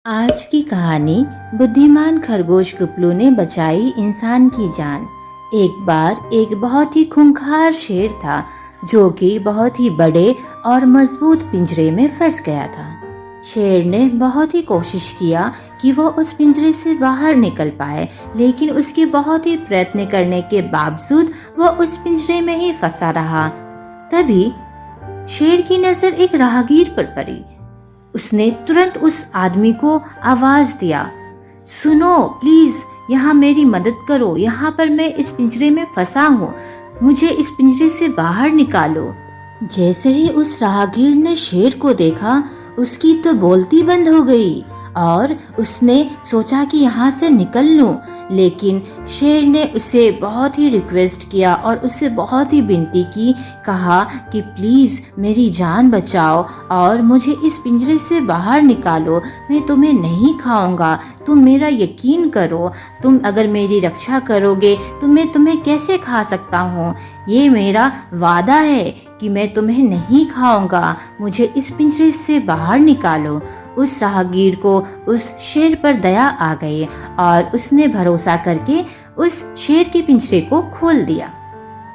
आज की कहानी बुद्धिमान खरगोश गुपलू ने बचाई इंसान की जान। एक बार एक बहुत ही खूंखार शेर था जो कि बहुत ही बड़े और मजबूत पिंजरे में फंस गया था। शेर ने बहुत ही कोशिश किया कि वो उस पिंजरे से बाहर निकल पाए, लेकिन उसके बहुत ही प्रयत्न करने के बावजूद वो उस पिंजरे में ही फंसा रहा। तभी शेर की नजर एक राहगीर पर पड़ी। उसने तुरंत उस आदमी को आवाज दिया, सुनो प्लीज, यहाँ मेरी मदद करो, यहाँ पर मैं इस पिंजरे में फंसा हूँ, मुझे इस पिंजरे से बाहर निकालो। जैसे ही उस राहगीर ने शेर को देखा, उसकी तो बोलती बंद हो गई और उसने सोचा कि यहाँ से निकल लूं, लेकिन शेर ने उसे बहुत ही रिक्वेस्ट किया और उससे बहुत ही विनती की, कहा कि प्लीज़ मेरी जान बचाओ और मुझे इस पिंजरे से बाहर निकालो, मैं तुम्हें नहीं खाऊंगा, तुम मेरा यकीन करो, तुम अगर मेरी रक्षा करोगे तो मैं तुम्हें कैसे खा सकता हूँ, ये मेरा वादा है कि मैं तुम्हें नहीं खाऊंगा, मुझे इस पिंजरे से बाहर निकालो। उस राहगीर को उस शेर पर दया आ गई और उसने भरोसा करके उस शेर के पिंजरे को खोल दिया।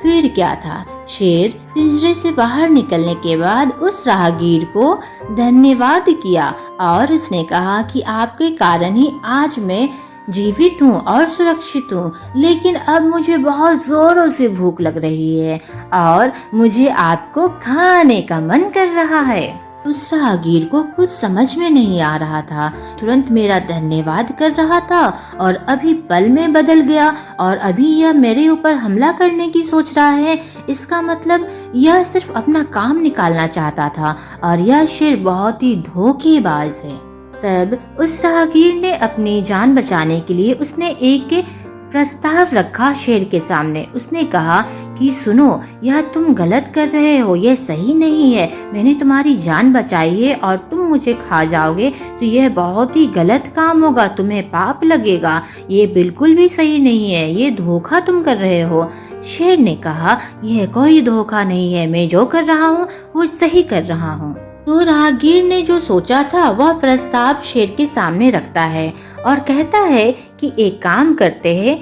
फिर क्या था, शेर पिंजरे से बाहर निकलने के बाद उस राहगीर को धन्यवाद किया और उसने कहा कि आपके कारण ही आज मैं जीवित हूँ और सुरक्षित हूँ, लेकिन अब मुझे बहुत जोरों से भूख लग रही है और मुझे आपको खाने का मन कर रहा है। उस राहगीर को कुछ समझ में नहीं आ रहा था, तुरंत मेरा धन्यवाद कर रहा था और अभी पल में बदल गया और अभी यह मेरे ऊपर हमला करने की सोच रहा है। इसका मतलब यह सिर्फ अपना काम निकालना चाहता था और यह शेर बहुत ही धोखेबाज है। तब उस राहगीर ने अपनी जान बचाने के लिए उसने एक प्रस्ताव रखा शेर के सामने। उसने कहा कि सुनो, यह तुम गलत कर रहे हो, यह सही नहीं है, मैंने तुम्हारी जान बचाई है और तुम मुझे खा जाओगे तो यह बहुत ही गलत काम होगा, तुम्हें पाप लगेगा, ये बिल्कुल भी सही नहीं है, ये धोखा तुम कर रहे हो। शेर ने कहा, यह कोई धोखा नहीं है, मैं जो कर रहा हूँ वो सही कर रहा हूँ। तो राहगीर ने जो सोचा था वह प्रस्ताव शेर के सामने रखता है और कहता है कि एक काम करते हैं,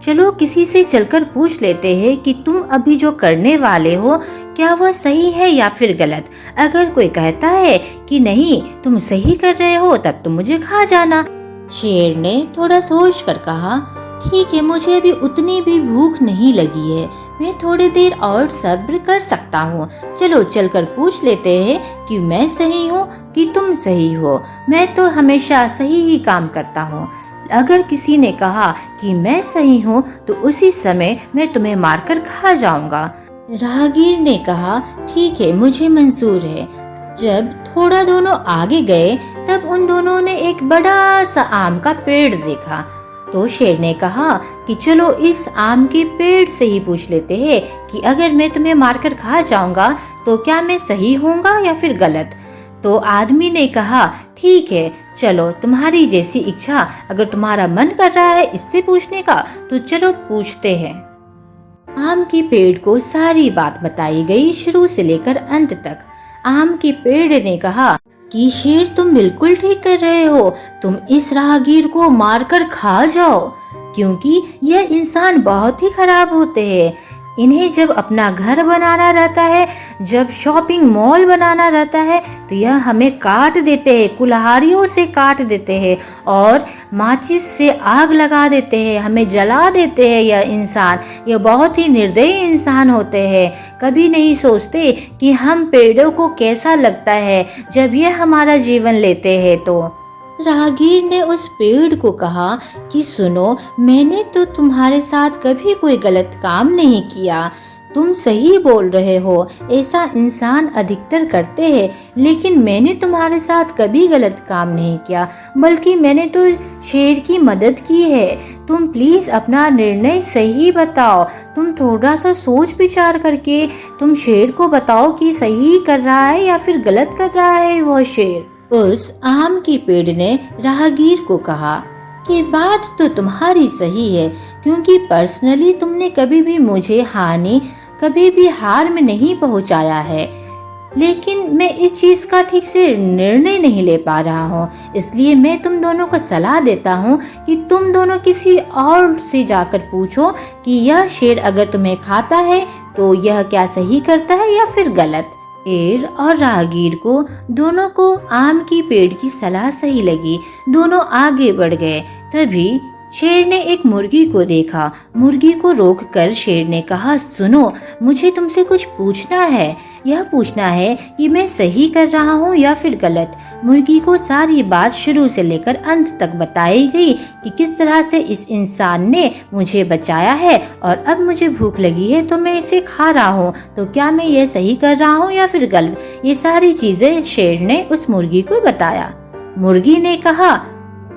चलो किसी से चलकर पूछ लेते हैं कि तुम अभी जो करने वाले हो क्या वह सही है या फिर गलत। अगर कोई कहता है कि नहीं तुम सही कर रहे हो तब तुम मुझे खा जाना। शेर ने थोड़ा सोच कर कहा, ठीक है, मुझे अभी उतनी भी भूख नहीं लगी है, मैं थोड़ी देर और सब्र कर सकता हूँ, चलो चलकर पूछ लेते हैं कि मैं सही हूँ कि तुम सही हो, मैं तो हमेशा सही ही काम करता हूँ। अगर किसी ने कहा कि मैं सही हूँ तो उसी समय मैं तुम्हें मारकर खा जाऊंगा। राहगीर ने कहा, ठीक है, मुझे मंजूर है। जब थोड़ा दोनों आगे गए तब उन दोनों ने एक बड़ा सा आम का पेड़ देखा। तो शेर ने कहा कि चलो इस आम के पेड़ से ही पूछ लेते हैं कि अगर मैं तुम्हें मारकर खा जाऊंगा तो क्या मैं सही होऊंगा या फिर गलत। तो आदमी ने कहा, ठीक है, चलो तुम्हारी जैसी इच्छा, अगर तुम्हारा मन कर रहा है इससे पूछने का तो चलो पूछते हैं। आम के पेड़ को सारी बात बताई गई शुरू से लेकर अंत तक। आम के पेड़ ने कहा कि शेर तुम बिल्कुल ठीक कर रहे हो, तुम इस राहगीर को मारकर खा जाओ, क्योंकि यह इंसान बहुत ही खराब होते हैं। इन्हें जब अपना घर बनाना रहता है, जब शॉपिंग मॉल बनाना रहता है तो यह हमें काट देते हैं, कुल्हाड़ियों से काट देते हैं और माचिस से आग लगा देते हैं, हमें जला देते हैं। यह इंसान, यह बहुत ही निर्दयी इंसान होते हैं, कभी नहीं सोचते कि हम पेड़ों को कैसा लगता है जब यह हमारा जीवन लेते हैं। तो राहगीर ने उस पेड़ को कहा कि सुनो, मैंने तो तुम्हारे साथ कभी कोई गलत काम नहीं किया, तुम सही बोल रहे हो, ऐसा इंसान अधिकतर करते हैं, लेकिन मैंने तुम्हारे साथ कभी गलत काम नहीं किया, बल्कि मैंने तो शेर की मदद की है। तुम प्लीज अपना निर्णय सही बताओ, तुम थोड़ा सा सोच विचार करके तुम शेर को बताओ कि सही कर रहा है या फिर गलत कर रहा है वह शेर। उस आम के पेड़ ने राहगीर को कहा कि बात तो तुम्हारी सही है, क्योंकि पर्सनली तुमने कभी भी मुझे हानि, कभी भी हार में नहीं पहुंचाया है, लेकिन मैं इस चीज का ठीक से निर्णय नहीं ले पा रहा हूँ, इसलिए मैं तुम दोनों को सलाह देता हूँ कि तुम दोनों किसी और से जाकर पूछो कि यह शेर अगर तुम्हें खाता है तो यह क्या सही करता है या फिर गलत। शेर और राहगीर को दोनों को आम की पेड़ की सलाह सही लगी। दोनों आगे बढ़ गए। तभी शेर ने एक मुर्गी को देखा। मुर्गी को रोककर शेर ने कहा, सुनो, मुझे तुमसे कुछ पूछना है। यह पूछना है कि मैं सही कर रहा हूँ या फिर गलत। मुर्गी को सारी बात शुरू से लेकर अंत तक बताई गई कि किस तरह से इस इंसान ने मुझे बचाया है और अब मुझे भूख लगी है तो मैं इसे खा रहा हूँ, तो क्या मैं यह सही कर रहा हूँ या फिर गलत। ये सारी चीजें शेर ने उस मुर्गी को बताया। मुर्गी ने कहा,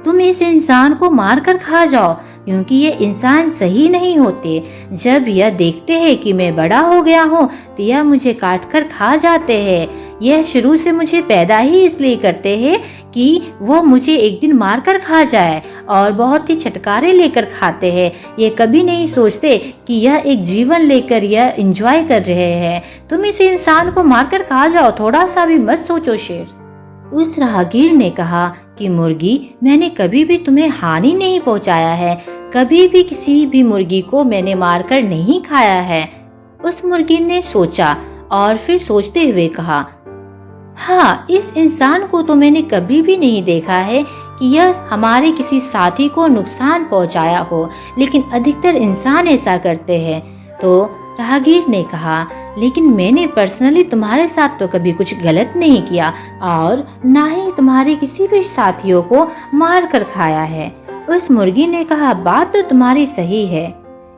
तुम इस इंसान को मार कर खा जाओ, क्योंकि ये इंसान सही नहीं होते। जब यह देखते हैं कि मैं बड़ा हो गया हूँ तो यह मुझे काट कर खा जाते हैं। यह शुरू से मुझे पैदा ही इसलिए करते हैं कि वो मुझे एक दिन मार कर खा जाए और बहुत ही छटकारे लेकर खाते हैं। ये कभी नहीं सोचते कि यह एक जीवन लेकर यह एंजॉय कर रहे हैं। तुम इस इंसान को मार कर खा जाओ, थोड़ा सा भी मत सोचो। शेर उस राहगीर ने कहा कि मुर्गी, मैंने कभी भी तुम्हें हानि नहीं पहुंचाया है, कभी भी किसी भी मुर्गी को मैंने मारकर नहीं खाया है। उस मुर्गी ने सोचा और फिर सोचते हुए कहा, हाँ, इस इंसान को तो मैंने कभी भी नहीं देखा है कि यह हमारे किसी साथी को नुकसान पहुंचाया हो, लेकिन अधिकतर इंसान ऐसा करते हैं। तो राहगीर ने कहा, लेकिन मैंने पर्सनली तुम्हारे साथ तो कभी कुछ गलत नहीं किया और ना ही तुम्हारे किसी भी साथियों को मार कर खाया है। उस मुर्गी ने कहा, बात तो तुम्हारी सही है।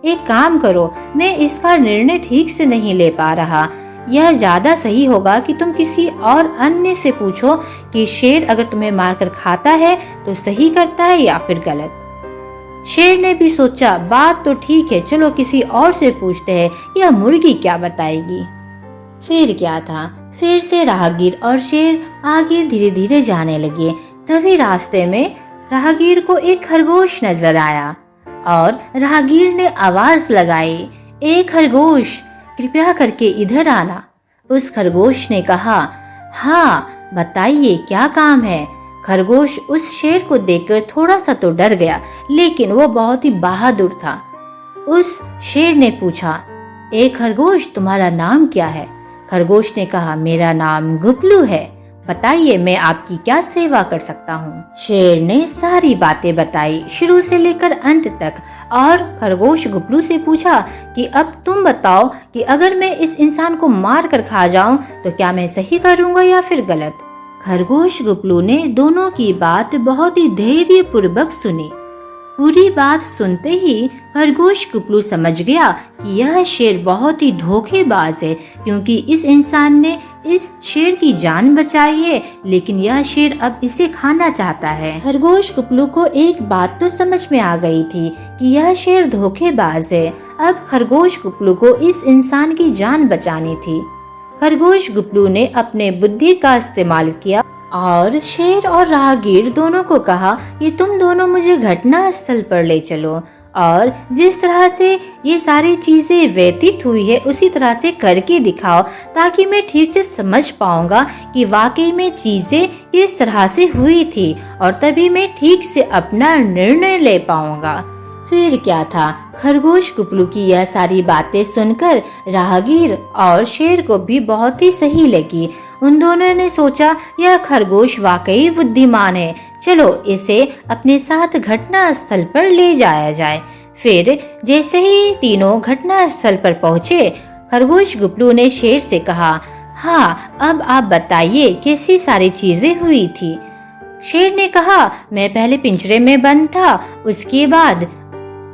एक काम करो, मैं इसका निर्णय ठीक से नहीं ले पा रहा। यह ज्यादा सही होगा कि तुम किसी और अन्य से पूछो कि शेर अगर तुम्हें मारकर खाता है तो सही करता है या फिर गलत। शेर ने भी सोचा, बात तो ठीक है, चलो किसी और से पूछते हैं, यह मुर्गी क्या बताएगी। फिर क्या था, फिर से राहगीर और शेर आगे धीरे धीरे जाने लगे। तभी रास्ते में राहगीर को एक खरगोश नजर आया और राहगीर ने आवाज लगाई, ए खरगोश, कृपया करके इधर आना। उस खरगोश ने कहा, हाँ बताइए क्या काम है। खरगोश उस शेर को देखकर थोड़ा सा तो डर गया, लेकिन वो बहुत ही बहादुर था। उस शेर ने पूछा, ए खरगोश, तुम्हारा नाम क्या है। खरगोश ने कहा, मेरा नाम गुपलू है, बताइए मैं आपकी क्या सेवा कर सकता हूँ। शेर ने सारी बातें बताई शुरू से लेकर अंत तक और खरगोश गुपलू से पूछा कि अब तुम बताओ कि अगर मैं इस इंसान को मार कर खा जाऊं तो क्या मैं सही करूंगा या फिर गलत। खरगोश गुपलू ने दोनों की बात बहुत ही धैर्य पूर्वक सुनी। पूरी बात सुनते ही खरगोश गुपलू समझ गया कि यह शेर बहुत ही धोखेबाज है, क्योंकि इस इंसान ने इस शेर की जान बचाई है, लेकिन यह शेर अब इसे खाना चाहता है। खरगोश गुपलू को एक बात तो समझ में आ गई थी कि यह शेर धोखेबाज है। अब खरगोश गुपलू को इस इंसान की जान बचानी थी। खरगोश गुपलू ने अपने बुद्धि का इस्तेमाल किया और शेर और राहगीर दोनों को कहा कि तुम दोनों मुझे घटना स्थल पर ले चलो और जिस तरह से ये सारी चीजें व्यतीत हुई है उसी तरह से करके दिखाओ, ताकि मैं ठीक से समझ पाऊंगा कि वाकई में चीजें किस तरह से हुई थी और तभी मैं ठीक से अपना निर्णय ले पाऊंगा। फिर क्या था, खरगोश गुपलू की यह सारी बातें सुनकर राहगीर और शेर को भी बहुत ही सही लगी। उन दोनों ने सोचा यह खरगोश वाकई बुद्धिमान है, चलो इसे अपने साथ घटना स्थल पर ले जाया जाए। फिर जैसे ही तीनों घटना स्थल पर पहुँचे, खरगोश गुपलू ने शेर से कहा, हाँ अब आप बताइए कैसी सारी चीजें हुई थी। शेर ने कहा, मैं पहले पिंजरे में बंद था, उसके बाद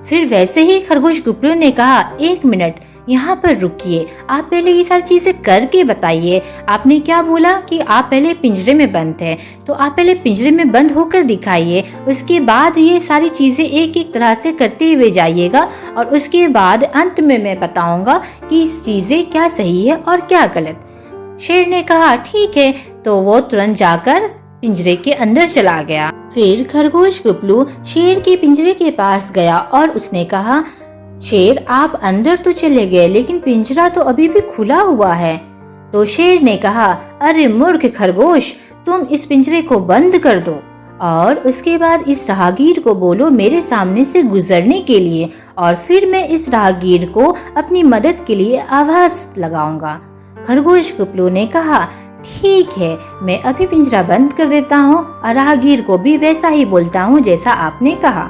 फिर वैसे ही खरगोश गुपलू ने कहा, एक मिनट यहाँ पर रुकिए, आप पहले ये सारी चीजें करके बताइए। आपने क्या बोला कि आप पहले पिंजरे में बंद थे, तो आप पहले पिंजरे में बंद होकर दिखाइए, उसके बाद ये सारी चीजें एक एक तरह से करते हुए जाइएगा और उसके बाद अंत में मैं बताऊंगा कि इस चीजें क्या सही है और क्या गलत। शेर ने कहा, ठीक है, तो वो तुरंत जाकर पिंजरे के अंदर चला गया। फिर खरगोश गुपलू शेर के पिंजरे के पास गया और उसने कहा, शेर आप अंदर तो चले गए, लेकिन पिंजरा तो अभी भी खुला हुआ है। तो शेर ने कहा, अरे मूर्ख खरगोश, तुम इस पिंजरे को बंद कर दो और उसके बाद इस राहगीर को बोलो मेरे सामने से गुजरने के लिए, और फिर मैं इस राहगीर को अपनी मदद के लिए आवाज लगाऊंगा। खरगोश कुपलू ने कहा, ठीक है, मैं अभी पिंजरा बंद कर देता हूँ और राहगीर को भी वैसा ही बोलता हूँ जैसा आपने कहा।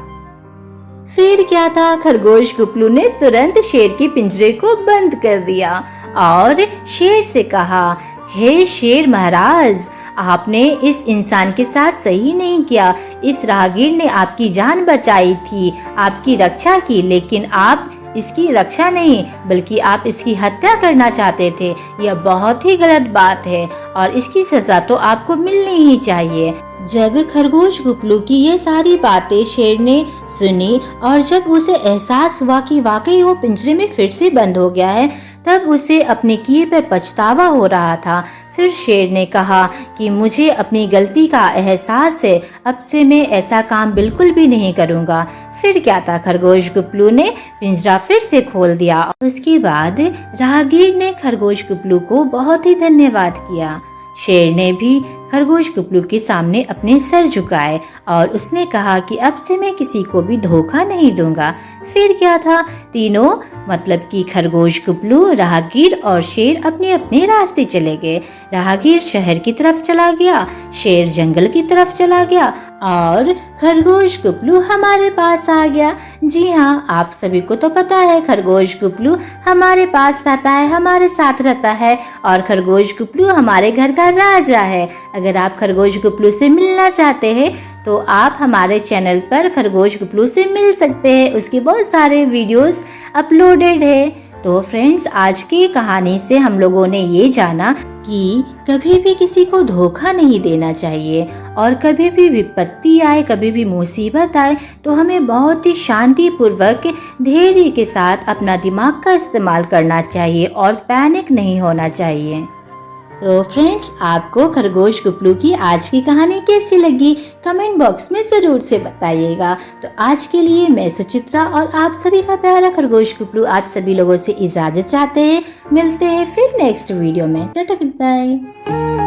फिर क्या था, खरगोश कुपलू ने तुरंत शेर के पिंजरे को बंद कर दिया और शेर से कहा, हे शेर महाराज, आपने इस इंसान के साथ सही नहीं किया। इस राहगीर ने आपकी जान बचाई थी, आपकी रक्षा की, लेकिन आप इसकी रक्षा नहीं बल्कि आप इसकी हत्या करना चाहते थे। यह बहुत ही गलत बात है और इसकी सजा तो आपको मिलनी ही चाहिए। जब खरगोश कुपलू की ये सारी बातें शेर ने सुनी और जब उसे एहसास हुआ कि वाकई वो पिंजरे में फिर से बंद हो गया है, तब उसे अपने किए पर पछतावा हो रहा था। फिर शेर ने कहा कि मुझे अपनी गलती का एहसास है, अब से मैं ऐसा काम बिल्कुल भी नहीं करूँगा। फिर क्या था, खरगोश कुपलू ने पिंजरा फिर से खोल दिया। उसके बाद राहगीर ने खरगोश कुपलू को बहुत ही धन्यवाद किया। शेर ने भी खरगोश कुपलू के सामने अपने सर झुकाए और उसने कहा कि अब से मैं किसी को भी धोखा नहीं दूंगा। फिर क्या था, तीनों मतलब कि खरगोश कुपलू, राहगीर और शेर अपने अपने रास्ते चले गए। राहगीर शहर की तरफ चला गया, शेर जंगल की तरफ चला गया और खरगोश कुपलू हमारे पास आ गया। जी हाँ, आप सभी को तो पता है खरगोश कुपलू हमारे पास रहता है, हमारे साथ रहता है और खरगोश कुपलू हमारे घर का राजा है। अगर आप खरगोश कुपलू से मिलना चाहते हैं तो आप हमारे चैनल पर खरगोश कुपलू से मिल सकते हैं। उसके बहुत सारे वीडियोस अपलोडेड है। तो फ्रेंड्स, आज की कहानी से हम लोगों ने ये जाना कि कभी भी किसी को धोखा नहीं देना चाहिए और कभी भी विपत्ति आए, कभी भी मुसीबत आए तो हमें बहुत ही शांति पूर्वक धैर्य के साथ अपना दिमाग का इस्तेमाल करना चाहिए और पैनिक नहीं होना चाहिए। तो फ्रेंड्स, आपको खरगोश कुपलू की आज की कहानी कैसी लगी कमेंट बॉक्स में जरूर से बताइएगा। तो आज के लिए मैं सुचित्रा और आप सभी का प्यारा खरगोश कुपलू आप सभी लोगों से इजाजत चाहते हैं। मिलते हैं फिर नेक्स्ट वीडियो में। टाटा, गुड बाय।